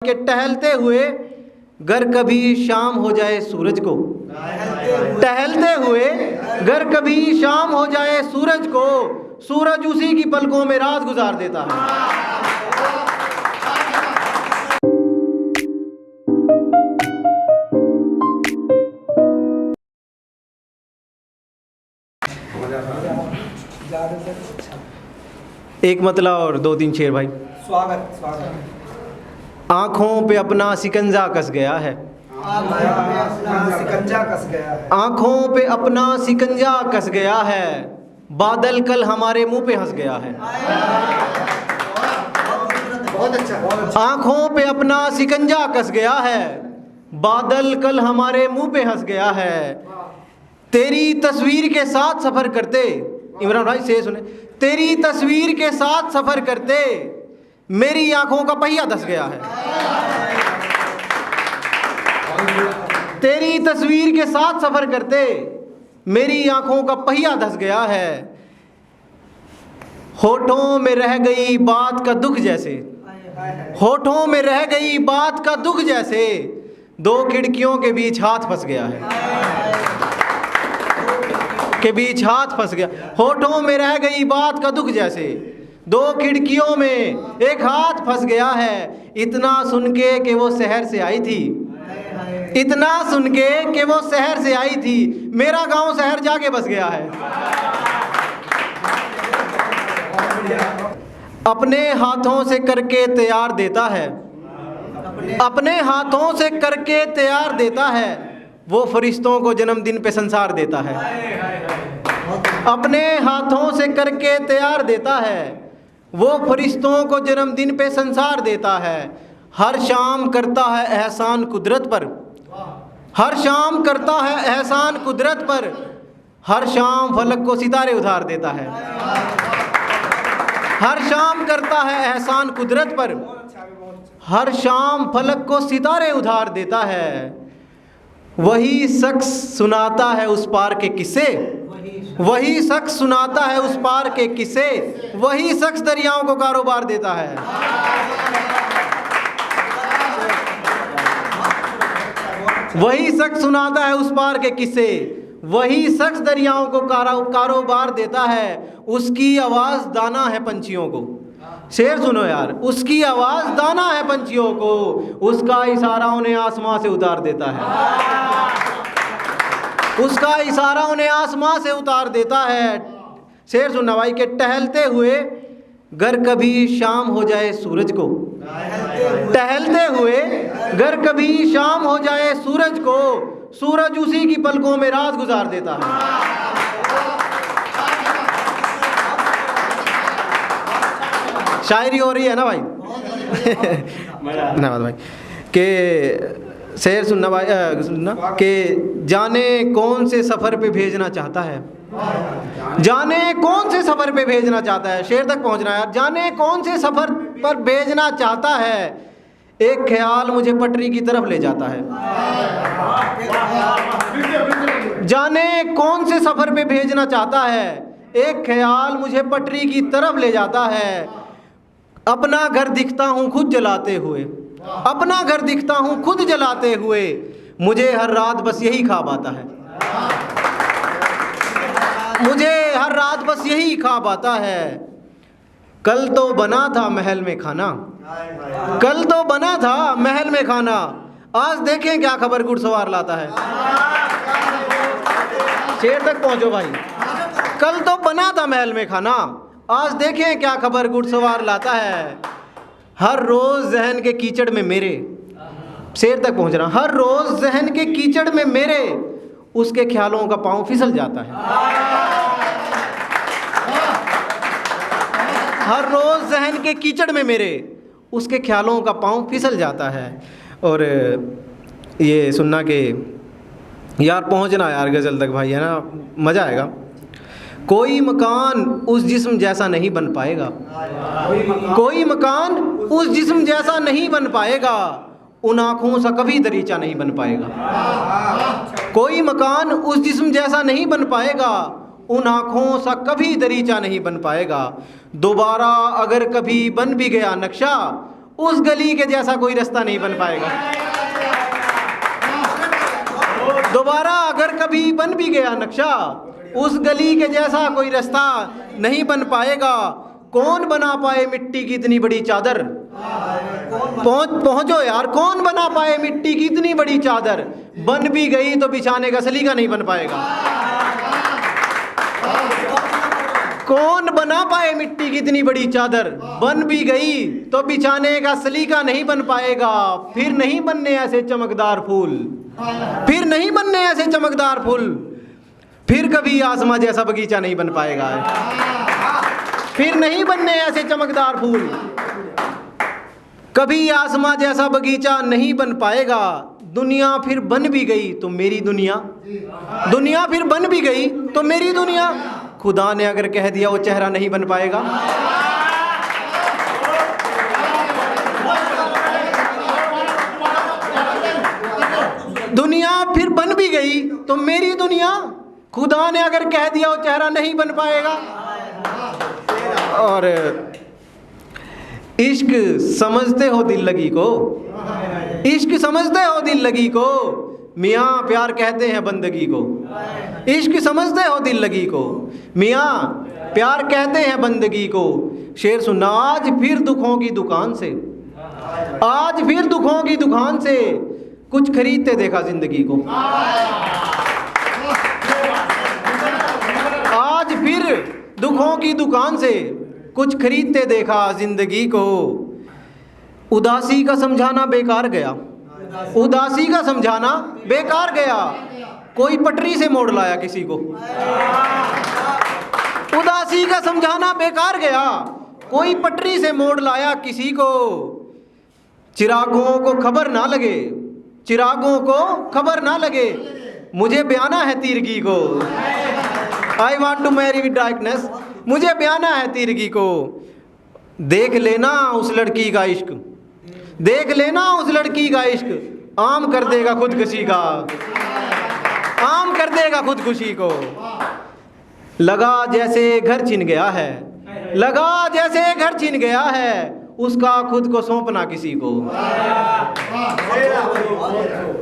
के टहलते हुए घर कभी शाम हो जाए सूरज को, टहलते हुए घर कभी शाम हो जाए सूरज को, सूरज उसी की पलकों में रात गुजार देता है। एक मतला और दो तीन शेर भाई। स्वागत। आँखों पे अपना सिकंजा कस गया है, सिकंजा कस गया है, आँखों पे अपना सिकंजा कस गया है, बादल कल हमारे मुंह पे हंस गया है। बहुत अच्छा। आँखों पे अपना सिकंजा कस गया है, बादल कल हमारे मुंह पे हंस गया है। तेरी तस्वीर के साथ सफर करते, इमरान भाई से सुने, तेरी तस्वीर के साथ सफर करते मेरी आंखों का पहिया धस गया है। तेरी तस्वीर के साथ सफर करते मेरी आंखों का पहिया धस गया है। होठों में रह गई बात का दुख जैसे, होठों में रह गई बात का दुख जैसे, दो खिड़कियों के बीच हाथ फंस गया है, के बीच हाथ फंस गया। होठों में रह गई बात का दुख जैसे, दो खिड़कियों में एक हाथ फंस गया है। इतना सुन के कि वो शहर से आई थी, इतना सुन के कि वो शहर से आई थी, मेरा गांव शहर जाके बस गया है। अपने हाथों से करके तैयार देता है, अपने हाथों से करके तैयार देता है, वो फरिश्तों को जन्मदिन पे संसार देता है। अपने हाथों से करके तैयार देता है, वो फरिश्तों को जन्मदिन पे संसार देता है। हर शाम करता है एहसान कुदरत पर, हर शाम करता है एहसान कुदरत पर, हर शाम फलक को सितारे उधार देता है। हर शाम करता है एहसान कुदरत पर, हर शाम फलक को सितारे उधार देता है। वही शख्स सुनाता है उस पार के किस्से, वही शख्स सुनाता है उस पार के किस्से, वही शख्स दरियाओं को कारोबार देता है। वही शख्स सुनाता है उस पार के किस्से, वही शख्स दरियाओं को कारोबार देता है। उसकी आवाज़ दाना है पंछियों को, शेर सुनो यार, उसकी आवाज़ दाना है पंछियों को, उसका इशारा उन्हें आसमां से उतार देता है, उसका इशारा उन्हें आसमां से उतार देता है। शेर सुनना भाई के टहलते हुए घर कभी शाम हो जाए सूरज को, टहलते हुए घर कभी शाम हो जाए सूरज को, सूरज उसी की पलकों में रात गुजार देता है। शायरी हो रही है ना भाई। धन्यवाद भाई के शेर सुनना भाई, सुनना कि जाने कौन से सफ़र पे भेजना चाहता है, जाने कौन से सफ़र पे भेजना चाहता है, शेर तक पहुंचना है यार। जाने कौन से सफ़र पर भेजना चाहता है, एक ख्याल मुझे पटरी की तरफ ले जाता है। जाने कौन से सफ़र पे भेजना चाहता है, एक ख्याल मुझे पटरी की तरफ ले जाता है। अपना घर दिखता हूँ खुद जलाते हुए, अपना घर दिखता हूँ खुद जलाते हुए, मुझे हर रात बस यही ख्वाब आता है, मुझे हर रात बस यही ख्वाब आता है। कल तो बना था महल में खाना, कल तो बना था महल में खाना, आज देखें क्या खबर घुड़सवार लाता है। शेर तक पहुंचो भाई। कल तो बना था महल में खाना, आज देखें क्या खबर घुड़सवार लाता है। हर रोज़ जहन के कीचड़ में मेरे, शेर तक पहुंच रहा, हर रोज़ जहन के कीचड़ में मेरे, उसके ख्यालों का पाँव फिसल जाता है। हर रोज़ जहन के कीचड़ में मेरे, उसके ख्यालों का पाँव फिसल जाता है। और ये सुनना कि यार पहुंचना यार गज़ल तक भाई, है ना, मज़ा आएगा। कोई मकान उस जिस्म जैसा नहीं बन पाएगा, कोई मकान उस जिस्म जैसा नहीं बन पाएगा, उन आँखों सा कभी दरीचा नहीं बन पाएगा। कोई मकान उस जिस्म जैसा नहीं बन पाएगा, उन आँखों सा कभी दरीचा नहीं बन पाएगा। दोबारा अगर कभी बन भी गया नक्शा, उस गली के जैसा कोई रास्ता नहीं बन पाएगा। दोबारा अगर कभी बन भी गया नक्शा, उस गली के जैसा कोई रास्ता नहीं बन पाएगा। कौन बना पाए मिट्टी की इतनी बड़ी चादर? पहुंचो यार, कौन बना पाए मिट्टी की इतनी बड़ी चादर? बन भी गई तो बिछाने का सलीका नहीं बन पाएगा। कौन बना पाए मिट्टी की इतनी बड़ी चादर? बन भी गई तो बिछाने का सलीका नहीं बन पाएगा। फिर नहीं बनने ऐसे चमकदार फूल, फिर नहीं बनने ऐसे चमकदार फूल, फिर कभी आसमां जैसा बगीचा नहीं बन पाएगा। फिर नहीं बनने ऐसे चमकदार फूल, कभी आसमां जैसा बगीचा नहीं बन पाएगा। दुनिया फिर बन भी गई तो मेरी दुनिया, दुनिया फिर बन भी गई तो मेरी दुनिया। खुदा ने अगर कह दिया वो चेहरा नहीं बन पाएगा। दुनिया फिर बन भी गई तो मेरी दुनिया। खुदा ने अगर कह दिया वो चेहरा नहीं बन पाएगा। और इश्क समझते हो दिल लगी को, इश्क समझते हो दिल लगी को, मियाँ प्यार कहते हैं बंदगी को। इश्क समझते हो दिल लगी को, मियाँ प्यार कहते हैं बंदगी को। शेर सुनना, आज फिर दुखों की दुकान से, आज फिर दुखों की दुकान से कुछ खरीदते देखा जिंदगी को। आज फिर दुखों की दुकान से कुछ खरीदते देखा जिंदगी को। उदासी का समझाना बेकार गया, उदासी का समझाना बेकार गया। कोई पटरी से मोड़ लाया किसी को। उदासी का समझाना बेकार गया, कोई पटरी से मोड़ लाया किसी को। चिरागों को खबर ना लगे, चिरागों को खबर ना लगे, मुझे बयाना है तीरगी को। I want to marry with darkness, मुझे बयाना है तीरगी को। देख लेना उस लड़की का इश्क, देख लेना उस लड़की का इश्क, आम कर देगा खुदकुशी का, आम कर देगा खुदकुशी को। लगा जैसे घर छिन गया है, लगा जैसे घर छिन गया है, उसका खुद को सौंपना किसी को।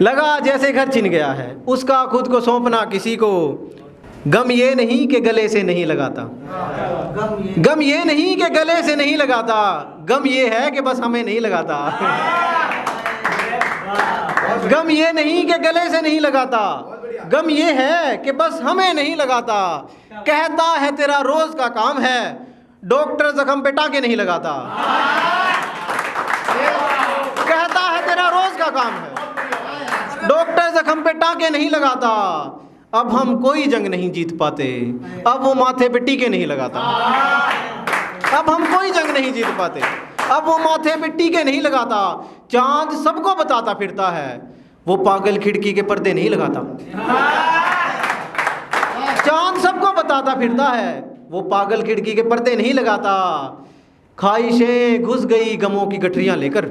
लगा जैसे घर छिन गया है, उसका खुद को सौंपना किसी को। गम ये नहीं कि गले से नहीं लगाता, गम ये नहीं कि गले से नहीं लगाता, गम ये है कि बस हमें नहीं लगाता। गम ये नहीं कि गले से नहीं लगाता, गम ये है कि बस हमें नहीं लगाता। कहता है तेरा रोज का काम है, डॉक्टर जख्म पे टाके नहीं लगाता। कहता है तेरा रोज का काम है, डॉक्टर जख्म पे टाके नहीं लगाता। अब हम कोई जंग नहीं जीत पाते, अब वो माथे पे टीके नहीं लगाता। अब हम कोई जंग नहीं जीत पाते, अब वो माथे पे टीके नहीं लगाता। चांद सबको बताता फिरता है, वो पागल खिड़की के पर्दे नहीं लगाता। चांद सबको बताता फिरता है, वो पागल खिड़की के पर्दे नहीं लगाता। ख्वाहिशें घुस गई गमों की गठरियां लेकर,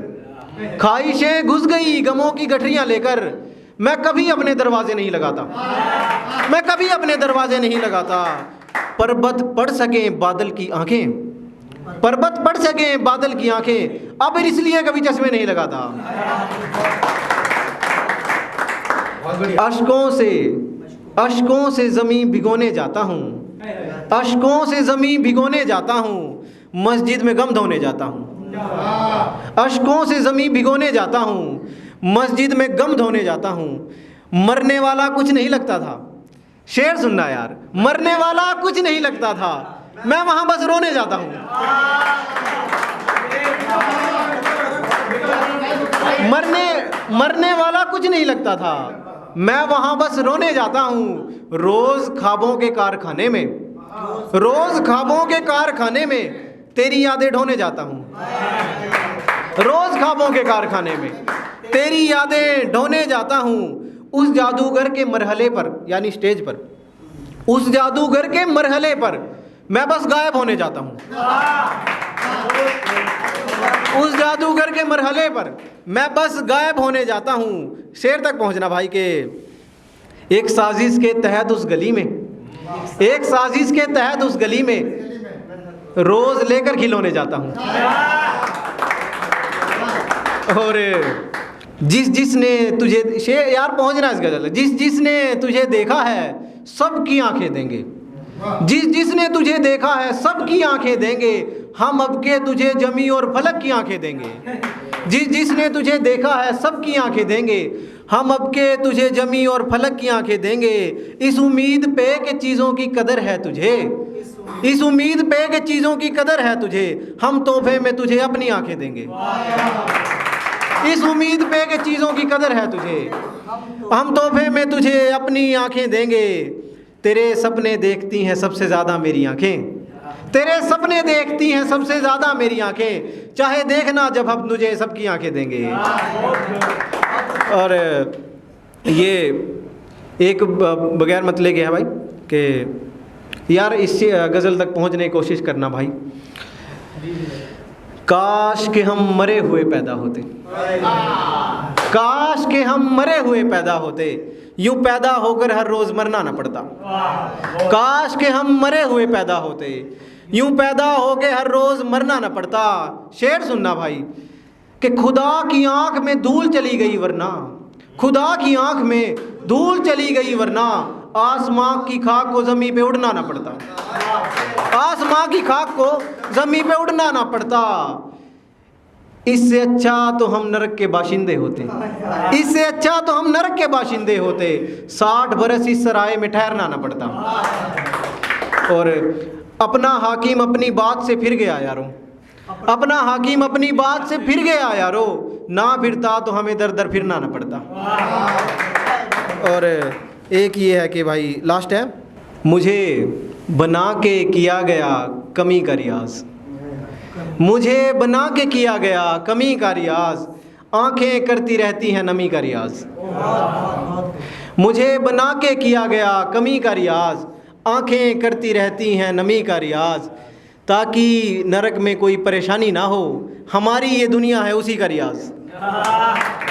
ख्वाहिशें घुस गई गमों की गठरियां लेकर, मैं कभी अपने दरवाजे नहीं लगाता, मैं कभी अपने दरवाजे नहीं लगाता। पर्वत पढ़ सके बादल की आंखें, पर्वत पढ़ सके बादल की आंखें, अब इसलिए कभी चश्मे नहीं लगाता। अश्कों से ज़मीं भिगोने जाता हूँ, अश्कों से ज़मीं भिगोने जाता हूँ, मस्जिद में गम धोने जाता हूँ। अश्कों से ज़मीं भिगोने जाता हूँ, मस्जिद में गम धोने जाता हूँ। मरने वाला कुछ नहीं लगता था, शेर सुनना यार, मरने वाला कुछ नहीं लगता था, मैं वहाँ बस रोने जाता हूँ। मरने वाला कुछ नहीं लगता था, मैं वहाँ बस रोने जाता हूँ। रोज़ ख्वाबों के कारखाने में, रोज़ ख्वाबों के कारखाने में तेरी यादें ढोने जाता हूँ। रोज़ ख्वाबों के कारखाने में तेरी यादें ढोने जाता हूँ। उस जादूगर के मरहले पर, यानी स्टेज पर, उस जादूगर के मरहले पर मैं बस गायब होने जाता हूँ। उस जादूगर के मरहले पर मैं बस गायब होने जाता हूँ। शेर तक पहुँचना भाई के। एक साजिश के तहत उस गली में, एक साजिश के तहत उस गली में रोज़ लेकर खिलौने जाता हूँ। और जिसने तुझे यार पहुंचना इस गजल, जिसने तुझे देखा है सबकी आंखें देंगे, जिसने तुझे देखा है सबकी आंखें देंगे, हम अब के तुझे जमी और फलक की आंखें देंगे। जिसने तुझे देखा है सबकी आंखें देंगे, हम अब के तुझे जमी और फलक की आंखें देंगे। इस उम्मीद पे कि चीज़ों की कदर है तुझे, इस उम्मीद पे कि चीज़ों की कदर है तुझे, हम तोहफे में तुझे अपनी आंखें देंगे। इस उम्मीद पे कि चीज़ों की कदर है तुझे, हम तोहफे में तुझे अपनी आंखें देंगे। तेरे सपने देखती हैं सबसे ज़्यादा मेरी आंखें, तेरे सपने देखती हैं सबसे ज़्यादा मेरी आंखें, चाहे देखना जब हम तुझे सबकी आंखें देंगे। और ये एक बगैर मतले के है भाई कि यार इससे गज़ल तक पहुंचने की कोशिश करना भाई। काश के हम मरे हुए पैदा होते, काश के हम मरे हुए पैदा होते, यूं पैदा होकर हर रोज मरना न पड़ता। काश के हम मरे हुए पैदा होते, यूं पैदा होके हर रोज मरना न पड़ता। शेर सुनना भाई कि खुदा की आंख में धूल चली गई वरना, खुदा की आंख में धूल चली गई वरना, आसमां की खाक को ज़मीन पे उड़ना ना पड़ता, आसमां की खाक को ज़मीन पे उड़ना ना पड़ता। इससे अच्छा तो हम नरक के बाशिंदे होते, इससे अच्छा तो हम नरक के बाशिंदे होते, 60 बरस इस सराय में ठहरना ना पड़ता। और अपना हाकिम अपनी बात से फिर गया यारों, अपना हाकिम अपनी बात से फिर गया यारो, ना फिरता तो हमें दर दर फिरना ना पड़ता। और एक ये है कि भाई लास्ट है, मुझे बना के किया गया कमी का रियाज, मुझे बना के किया गया कमी का रियाज, आंखें करती रहती हैं नमी का रियाज। मुझे बना के किया गया कमी का रियाज, आंखें करती रहती हैं नमी का रियाज, ताकि नरक में कोई परेशानी ना हो, हमारी ये दुनिया है उसी का रियाज।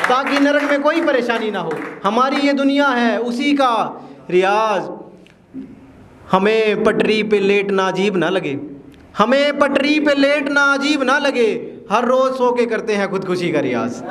ताकि नरक में कोई परेशानी ना हो, हमारी ये दुनिया है उसी का रियाज। हमें पटरी पे लेटना अजीब ना लगे, हमें पटरी पे लेटना अजीब ना लगे, हर रोज़ सो के करते हैं खुदकुशी का रियाज।